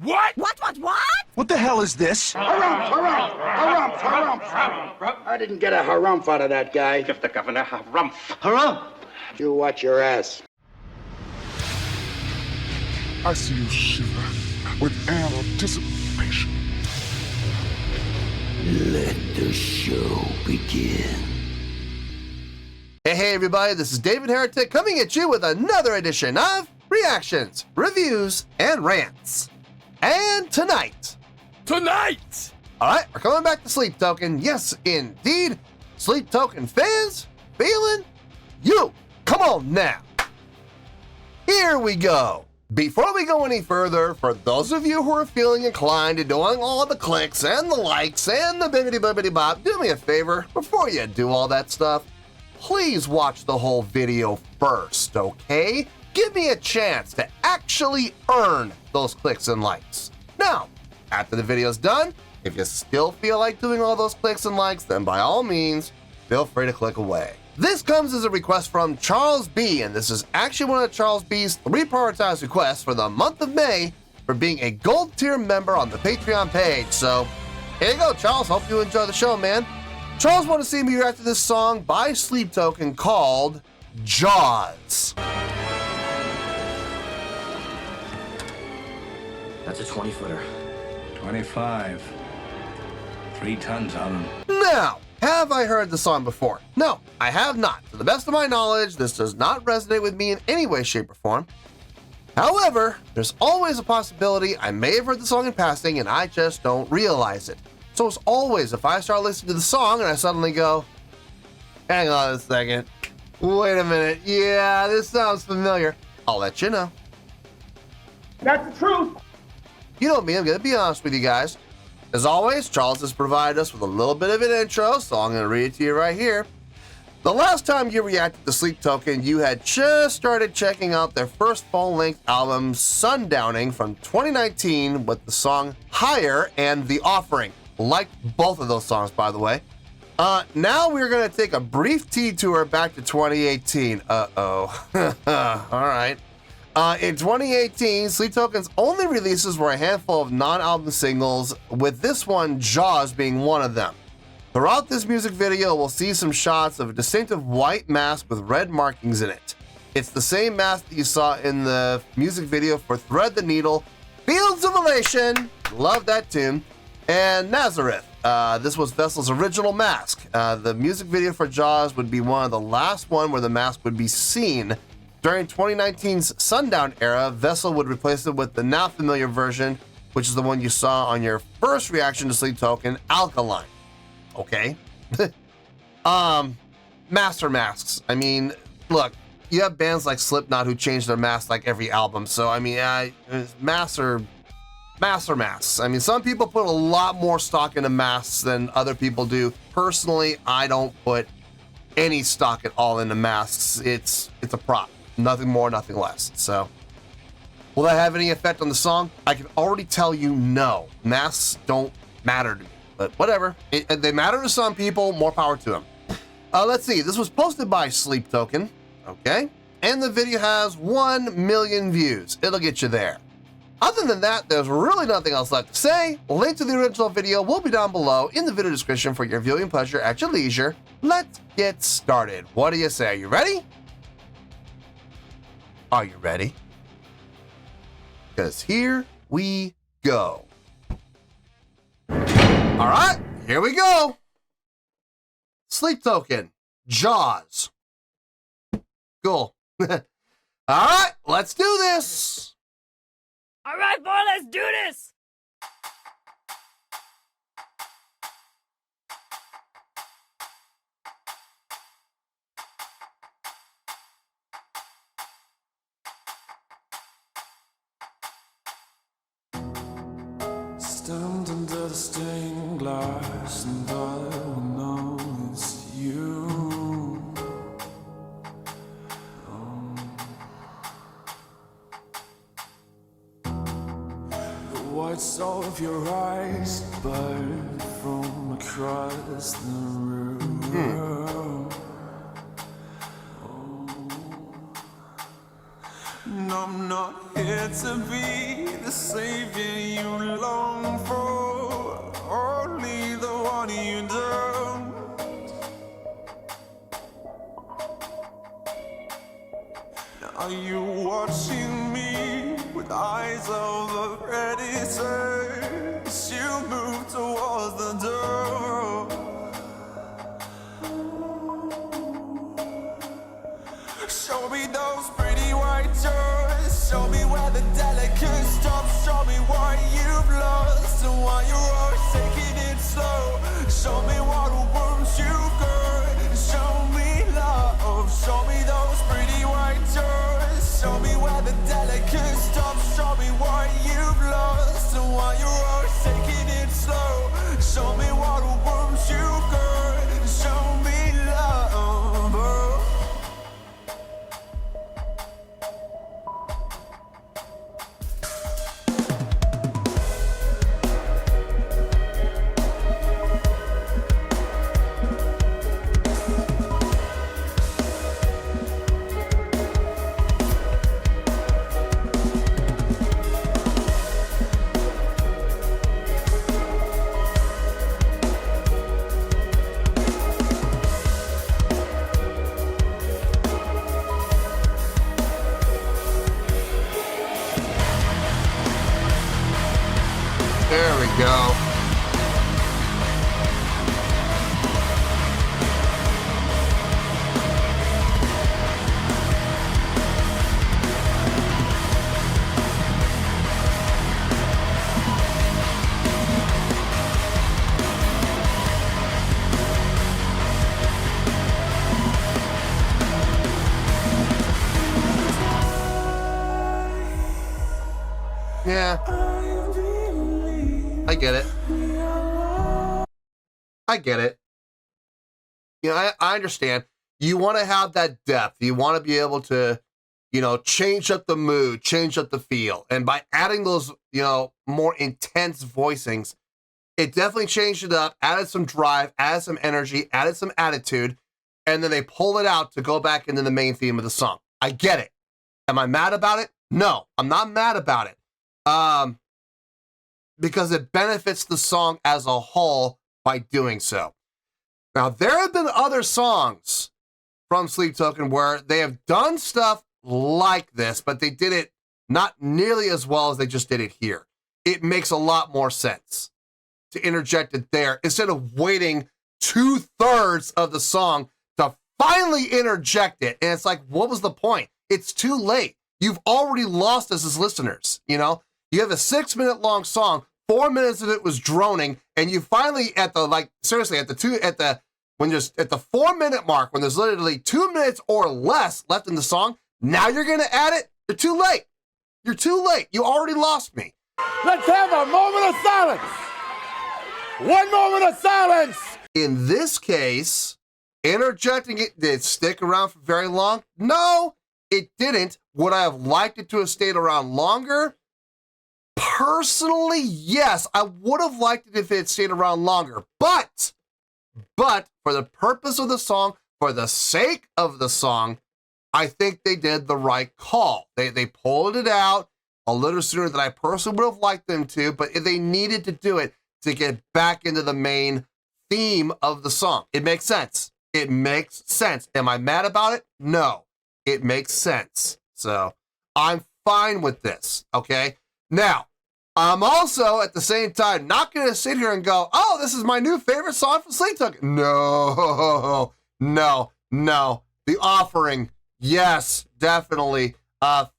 What? What? What the hell is this? Harumph. I didn't get a harumph out of that guy. Give the governor harumph. Harumph! You watch your ass. I see you shiver with anticipation. Let the show begin. Hey everybody, this is David Heretic coming at you with another edition of Reactions, Reviews, and Rants. And tonight, alright, we're coming back to Sleep Token. Yes, indeed, Sleep Token fans, feeling you. Come on now. Here we go. Before we go any further, for those of you who are feeling inclined to doing all the clicks and the likes and the bibbidi bop, do me a favor, before you do all that stuff, please watch the whole video first, okay? Give me a chance to actually earn those clicks and likes. Now, after the video's done, if you still feel like doing all those clicks and likes, then by all means, feel free to click away. This comes as a request from Charles B, and this is actually one of Charles B's 3 prioritized requests for the month of May for being a gold tier member on the Patreon page. So, here you go, Charles. Hope you enjoy the show, man. Charles wanted to see me react to this song by Sleep Token called Jaws. That's a 20-footer. 25. 3 tons on him. Now, have I heard the song before? No, I have not. To the best of my knowledge, this does not resonate with me in any way, shape, or form. However, there's always a possibility I may have heard the song in passing and I just don't realize it. So as always, if I start listening to the song and I suddenly go, hang on a second, wait a minute, yeah, this sounds familiar, I'll let you know. That's the truth. You know me, I'm gonna be honest with you guys. As always, Charles has provided us with a little bit of an intro, so I'm gonna read it to you right here. The last time you reacted to Sleep Token, you had just started checking out their first full-length album, Sundowning, from 2019 with the song Higher and The Offering. Liked both of those songs, by the way. Now we're gonna take a brief detour back to 2018. Uh-oh. All right. In 2018, Sleep Token's only releases were a handful of non-album singles, with this one, Jaws, being one of them. Throughout this music video, we'll see some shots of a distinctive white mask with red markings in it. It's the same mask that you saw in the music video for Thread the Needle, Fields of Elation, love that tune, and Nazareth. This was Vessel's original mask. The music video for Jaws would be one of the last one where the mask would be seen. During 2019's Sundown era, Vessel would replace it with the now familiar version, which is the one you saw on your first reaction to Sleep Token, Alkaline. Okay. Master masks. I mean, look, you have bands like Slipknot who change their masks like every album. So, I mean, master masks. I mean, some people put a lot more stock into masks than other people do. Personally, I don't put any stock at all into masks. It's a prop. Nothing more, nothing less. So, will that have any effect on the song? I can already tell you no. Masks don't matter to me, but whatever. They matter to some people, more power to them. Let's see, this was posted by Sleep Token, okay? And the video has 1 million views. It'll get you there. Other than that, there's really nothing else left to say. Link to the original video will be down below in the video description for your viewing pleasure at your leisure. Let's get started. What do you say? Are you ready? Are you ready? Because here we go. All right, here we go. Sleep Token, Jaws. Cool. All right, let's do this. All right, boy, let's do this. Stand under the stained glass and I will know it's you. The whites of your eyes burn from across the room. And I'm not here to be the savior you long for, only the one you don't. Are you watching me with eyes of a predator as you move towards the door? Show me those pretty white doors. Show me where the delicate stops. Show me what you've lost and why you're always taking it slow. Show me what wounds you've got. Show me love. Show me those pretty white doors. Show me where the delicate stops. Show me what you've lost and why you're always taking it slow. Show me what wounds you've got. Show me love. There we go. Yeah. I get it. I get it. You know, I understand. You want to have that depth. You want to be able to, you know, change up the mood, change up the feel. And by adding those, you know, more intense voicings, it definitely changed it up, added some drive, added some energy, added some attitude, and then they pull it out to go back into the main theme of the song. I get it. Am I mad about it? No, I'm not mad about it. Because it benefits the song as a whole by doing so. Now, there have been other songs from Sleep Token where they have done stuff like this, but they did it not nearly as well as they just did it here. It makes a lot more sense to interject it there instead of waiting 2/3 of the song to finally interject it. And it's like, what was the point? It's too late. You've already lost us as listeners, you know? You have a 6-minute long song, 4 minutes of it was droning, and you finally at the, like, seriously, at the 4-minute mark, when there's literally 2 minutes or less left in the song, now you're gonna add it? You're too late. You're too late. You already lost me. Let's have a moment of silence. 1 moment of silence. In this case, interjecting it, did it stick around for very long? No, it didn't. Would I have liked it to have stayed around longer? Personally, yes, I would have liked it if it had stayed around longer, but for the purpose of the song, for the sake of the song, I think they did the right call. They pulled it out a little sooner than I personally would have liked them to, but they needed to do it to get back into the main theme of the song. It makes sense. It makes sense. Am I mad about it? No, it makes sense. So I'm fine with this, okay? Now, I'm also, at the same time, not going to sit here and go, oh, this is my new favorite song from Sleep Token. No. The Offering, yes, definitely.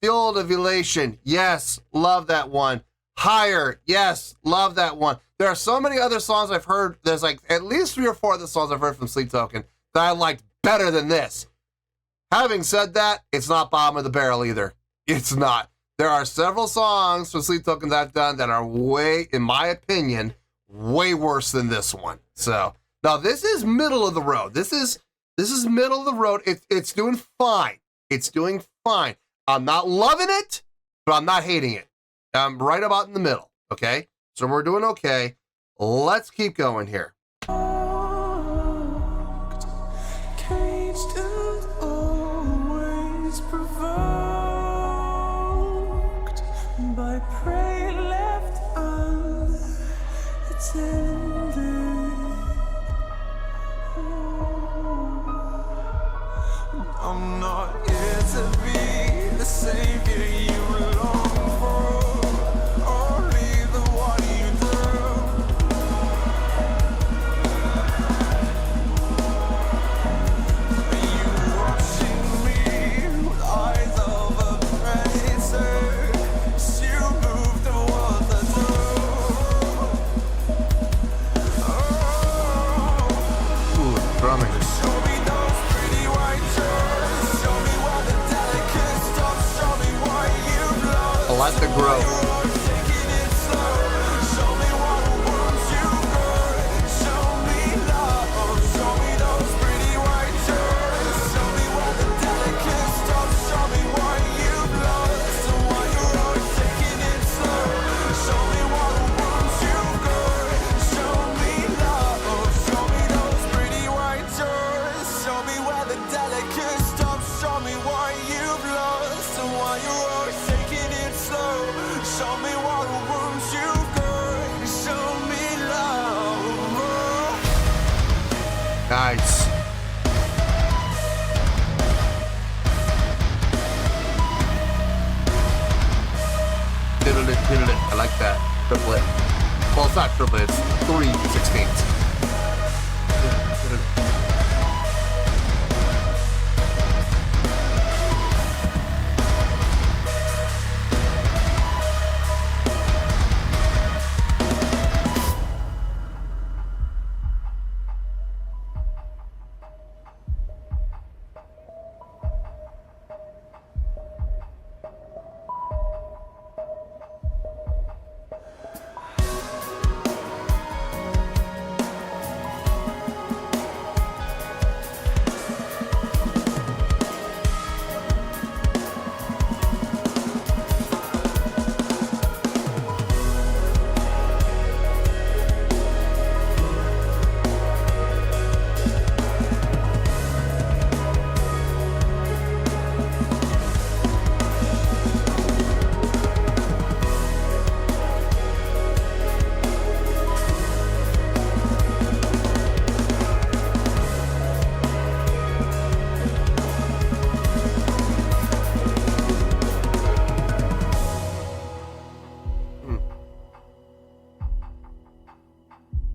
Field of Elation, yes, love that one. Higher, yes, love that one. There are so many other songs I've heard. There's like at least 3 or 4 other songs I've heard from Sleep Token that I liked better than this. Having said that, it's not bottom of the barrel either. It's not. There are several songs from Sleep Token that I've done that are way, in my opinion, way worse than this one. So now this is middle of the road. This is middle of the road. It's doing fine. It's doing fine. I'm not loving it, but I'm not hating it. I'm right about in the middle. Okay, so we're doing okay. Let's keep going here. Caged and always provoked by prey I'm not here to be the savior you long for, only the one you do. You watching me with eyes of a predator, you move toward the door. Ooh, drumming. Show me those pretty white shirts. Show me where the delicate stuff. Show me what you've lost. I'll let the grow. Taking it slow. Show me what wounds you've got. Show me love. Show me those pretty white shirts. Show me where the delicate stuff. Show me what you've lost and why you're always taking it slow. Show me what wounds you've got. Show me love. Show me those pretty white shirts. Show me where the delicate stuff. Show me what you've lost and why you're always taking it slow. Show me what wounds you've got. Show me love. Nice. Diddle it. I like that. Triple it. Well, it's not triple it, it's 3/16.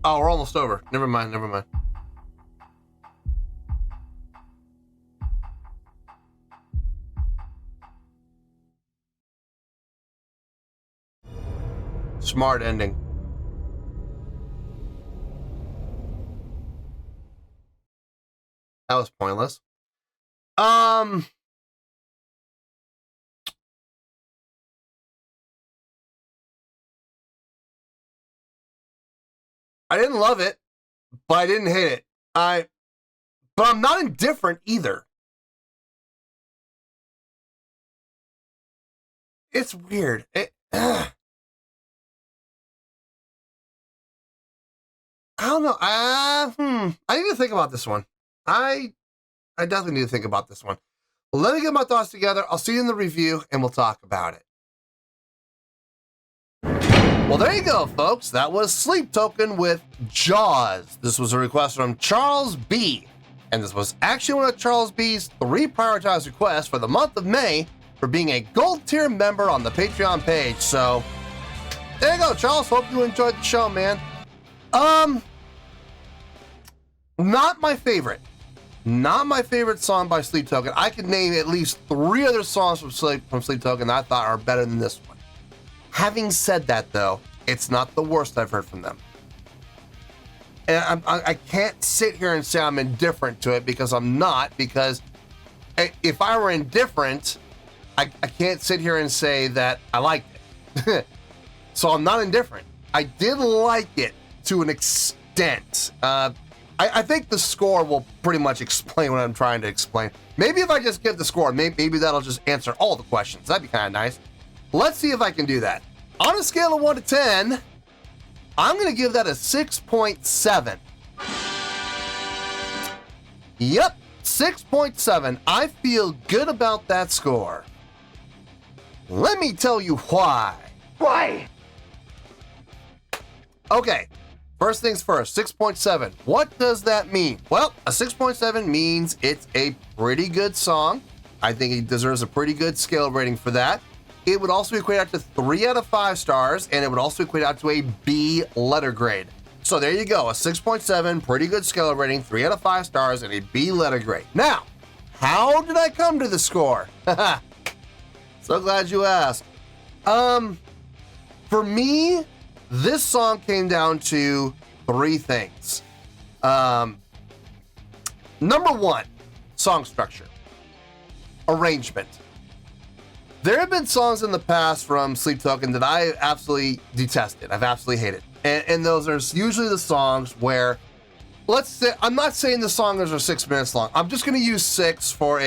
Oh, we're almost over. Never mind. Smart ending. That was pointless. I didn't love it, but I didn't hate it. But I'm not indifferent either. It's weird. I don't know. I need to think about this one. I definitely need to think about this one. Let me get my thoughts together. I'll see you in the review, and we'll talk about it. Well, there you go, folks. That was Sleep Token with Jaws. This was a request from Charles B. And this was actually one of Charles B's 3 prioritized requests for the month of May for being a gold tier member on the Patreon page. So, there you go, Charles. Hope you enjoyed the show, man. Not my favorite. Not my favorite song by Sleep Token. I could name at least 3 other songs from Sleep Token that I thought are better than this one. Having said that, though, it's not the worst I've heard from them. And I can't sit here and say I'm indifferent to it because I'm not, because if I were indifferent, I can't sit here and say that I liked it. So I'm not indifferent. I did like it to an extent. I think the score will pretty much explain what I'm trying to explain. Maybe if I just give the score, maybe that'll just answer all the questions. That'd be kind of nice. Let's see if I can do that. On a scale of 1 to 10, I'm going to give that a 6.7. Yep, 6.7. I feel good about that score. Let me tell you why. Why? Okay, First things first, 6.7. What does that mean? Well, a 6.7 means it's a pretty good song. I think it deserves a pretty good scale rating for that. It would also equate out to 3 out of 5 stars, and it would also equate out to a B letter grade. So there you go, a 6.7, pretty good scale rating, 3 out of 5 stars, and a B letter grade. Now, how did I come to the score? So glad you asked. For me, this song came down to 3 things. Number 1, song structure. Arrangement. There have been songs in the past from Sleep Token that I absolutely detested. I've absolutely hated. And those are usually the songs where, let's say, I'm not saying the songs are 6 minutes long. I'm just going to use 6 for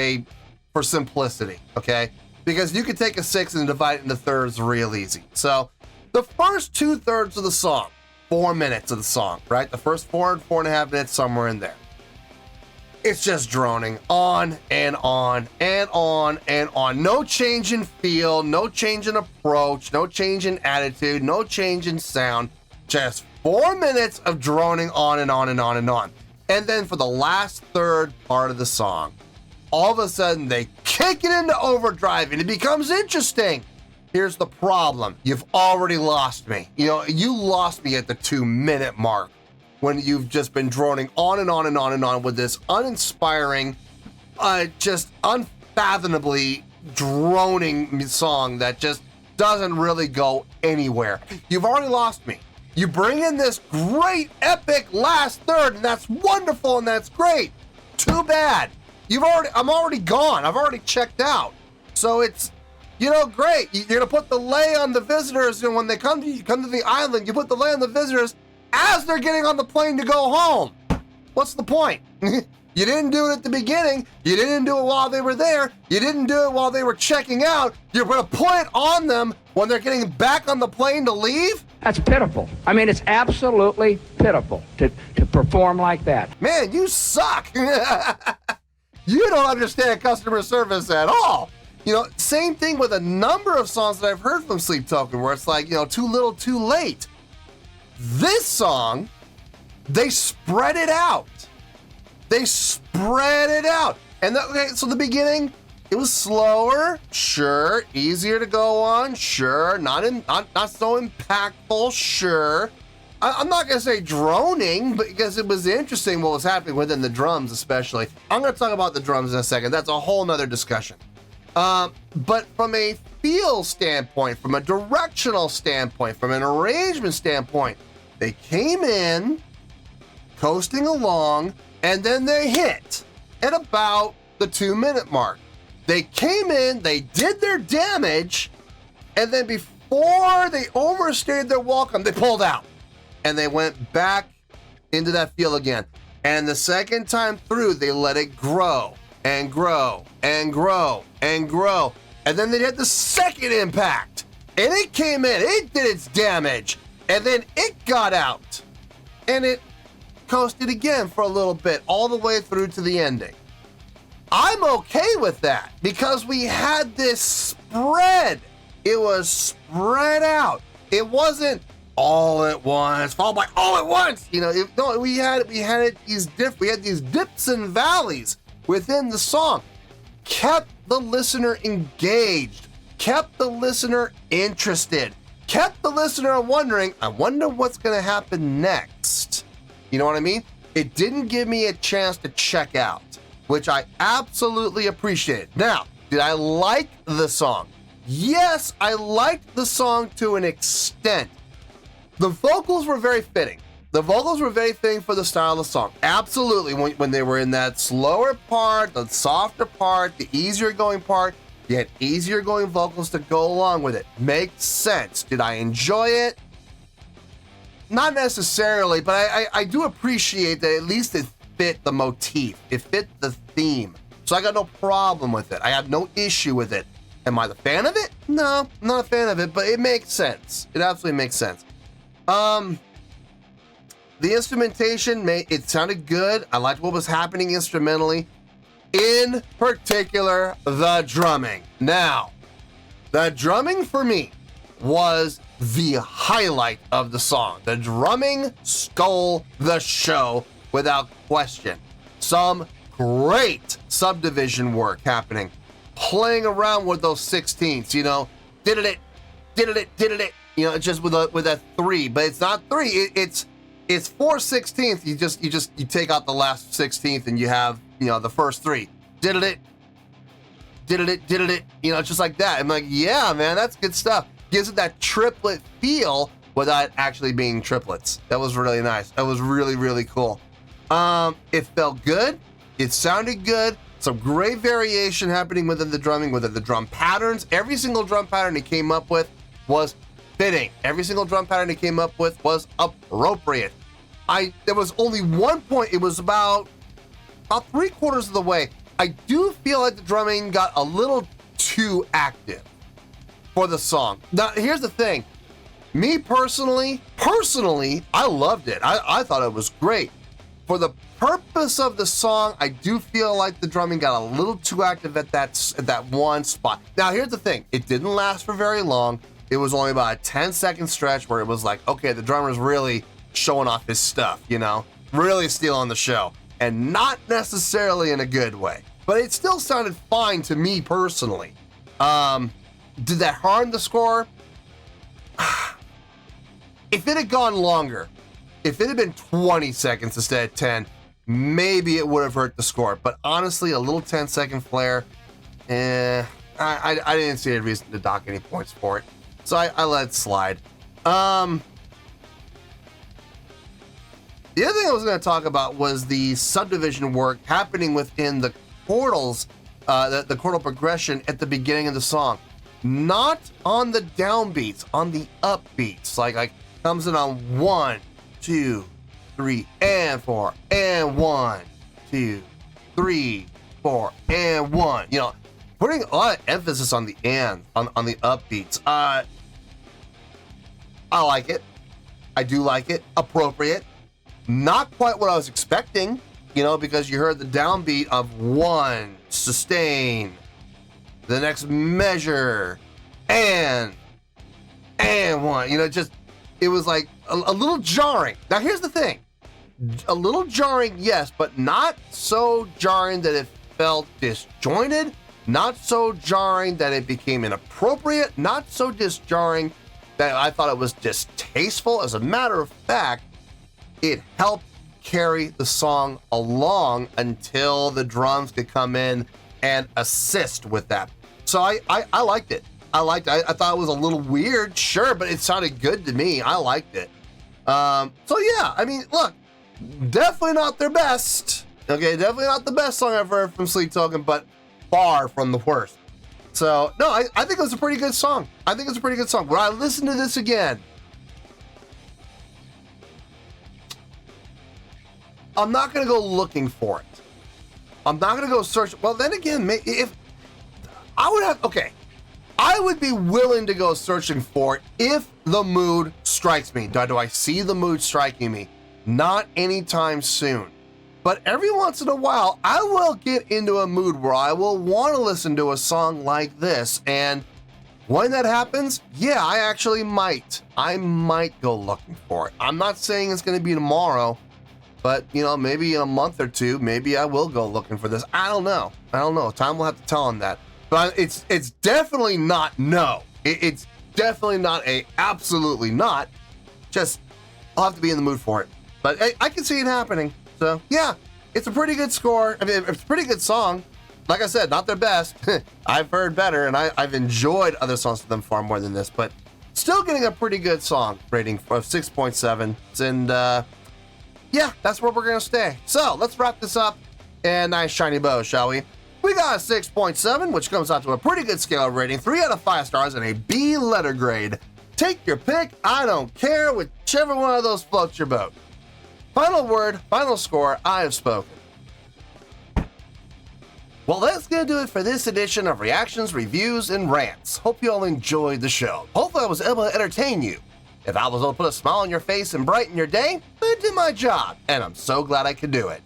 simplicity, okay? Because you could take a 6 and divide it into thirds real easy. So the first 2/3 of the song, 4 minutes of the song, right? The first 4.5 minutes, somewhere in there. It's just droning on and on and on and on. No change in feel, no change in approach, no change in attitude, no change in sound. Just 4 minutes of droning on and on and on and on. And then for the last third part of the song, all of a sudden they kick it into overdrive and it becomes interesting. Here's the problem. You've already lost me. You lost me at the 2-minute mark when you've just been droning on and on and on and on with this uninspiring, just unfathomably droning song that just doesn't really go anywhere. You've already lost me. You bring in this great epic last third, and that's wonderful and that's great. Too bad. I'm already gone. I've already checked out. So it's, great. You're gonna put the lay on the visitors, when they come to the island. You put the lay on the visitors as they're getting on the plane to go home. What's the point? You didn't do it at the beginning. You didn't do it while they were there. You didn't do it while they were checking out. You're gonna put it on them when they're getting back on the plane to leave? That's pitiful. I mean, it's absolutely pitiful to perform like that. Man, you suck. You don't understand customer service at all. Same thing with a number of songs that I've heard from Sleep Token where it's like, too little, too late. This song, they spread it out. And so the beginning, it was slower, sure. Easier to go on, sure. Not so impactful, sure. I'm not going to say droning, but because it was interesting what was happening within the drums especially. I'm going to talk about the drums in a second. That's a whole nother discussion. But from a feel standpoint, from a directional standpoint, from an arrangement standpoint, they came in, coasting along, and then they hit at about the 2-minute mark. They came in, they did their damage, and then before they overstayed their welcome, they pulled out. And they went back into that feel again. And the second time through, they let it grow and grow and grow and grow. And then they had the second impact. And it came in, it did its damage. And then it got out. And it coasted again for a little bit, all the way through to the ending. I'm okay with that because we had this spread. It was spread out. It wasn't all at once, followed by all at once. We had these dips and valleys within the song. Kept the listener engaged, kept the listener interested, kept the listener wondering, I wonder what's going to happen next. You know what I mean? It didn't give me a chance to check out, which I absolutely appreciated. Now, did I like the song? Yes, I liked the song to an extent. The vocals were very fitting. The vocals were very fitting for the style of the song. Absolutely. When they were in that slower part, the softer part, the easier going part, you had easier going vocals to go along with it. Makes sense. Did I enjoy it? Not necessarily, but I do appreciate that at least it fit the motif. It fit the theme. So I got no problem with it. I have no issue with it. Am I the fan of it? No, I'm not a fan of it, but it makes sense. It absolutely makes sense. The instrumentation, it sounded good. I liked what was happening instrumentally. In particular, the drumming. Now, the drumming for me was the highlight of the song. The drumming stole the show without question. Some great subdivision work happening. Playing around with those 16ths, you know, did it, you know, just with a 3, but it's not 3. It's 4/16. You take out the last 16th and you have, you know, the first 3. Did it, you know, just like that. I'm like, yeah, man, that's good stuff. Gives it that triplet feel without actually being triplets. That was really nice. That was really, really cool. It felt good. It sounded good. Some great variation happening within the drumming, within the drum patterns. Every single drum pattern he came up with was fitting. Every single drum pattern he came up with was appropriate. There was only one point. It was about 3/4 of the way. I do feel like the drumming got a little too active for the song. Now, here's the thing. Me personally, I loved it. I thought it was great. For the purpose of the song, I do feel like the drumming got a little too active at that one spot. Now, here's the thing. It didn't last for very long. It was only about a 10-second stretch where it was like, okay, the drummer's really showing off his stuff, you know, really stealing the show, and not necessarily in a good way. But it still sounded fine to me personally. Did that harm the score? If it had gone longer, if it had been 20 seconds instead of 10, maybe it would have hurt the score. But honestly, a little 10-second flare, I didn't see a reason to dock any points for it. So I let it slide. The other thing I was going to talk about was the subdivision work happening within the chordals, the chordal progression at the beginning of the song. Not on the downbeats, on the upbeats. Like comes in on 1, 2, 3, and 4, and 1, 2, 3, 4, and 1. You know, putting a lot of emphasis on the and, on the upbeats. I like it. I do like it. Appropriate. Not quite what I was expecting, you know, because you heard the downbeat of 1, sustain, the next measure, and 1. You know, just, it was like a little jarring. Now, here's the thing. A little jarring, yes, but not so jarring that it felt disjointed, not so jarring that it became inappropriate, not so disjarring that I thought it was distasteful. As a matter of fact, it helped carry the song along until the drums could come in and assist with that. So I liked it. I thought it was a little weird, sure, but it sounded good to me. I liked it. So yeah, I mean, look, definitely not their best. Okay, definitely not the best song I've heard from Sleep Token, but far from the worst. So no, I think it was a pretty good song. I think it's a pretty good song. When I listen to this again, I'm not going to go looking for it. I'm not going to go search. Well, then again, if I would have, okay, I would be willing to go searching for it if the mood strikes me. Do I see the mood striking me? Not anytime soon. But every once in a while, I will get into a mood where I will want to listen to a song like this. And when that happens, yeah, I actually might. I might go looking for it. I'm not saying it's going to be tomorrow. But, you know, maybe in a month or two, maybe I will go looking for this. I don't know. Time will have to tell him that. But it's definitely not no. It's definitely not a absolutely not. Just, I'll have to be in the mood for it. But I can see it happening. So, yeah, it's a pretty good score. I mean, it's a pretty good song. Like I said, not their best. I've heard better, and I've enjoyed other songs from them far more than this. But still getting a pretty good song rating of 6.7. And, yeah, that's where we're going to stay. So let's wrap this up in a nice shiny bow, shall we? We got a 6.7, which comes out to a pretty good scale rating, 3 out of 5 stars, and a B letter grade. Take your pick. I don't care. Whichever one of those floats your boat. Final word, final score, I have spoken. Well, that's going to do it for this edition of Reactions, Reviews, and Rants. Hope you all enjoyed the show. Hopefully I was able to entertain you. If I was able to put a smile on your face and brighten your day, I did my job, and I'm so glad I could do it.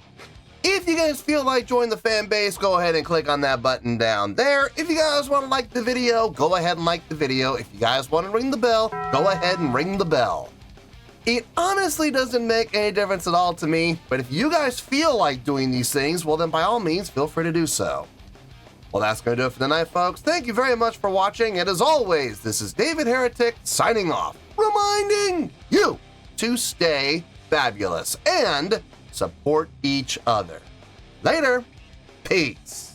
If you guys feel like joining the fan base, go ahead and click on that button down there. If you guys want to like the video, go ahead and like the video. If you guys want to ring the bell, go ahead and ring the bell. It honestly doesn't make any difference at all to me, but if you guys feel like doing these things, well then by all means, feel free to do so. Well, that's going to do it for tonight, folks. Thank you very much for watching, and as always, this is David Heretic signing off, reminding you to stay fabulous and support each other. Later. Peace.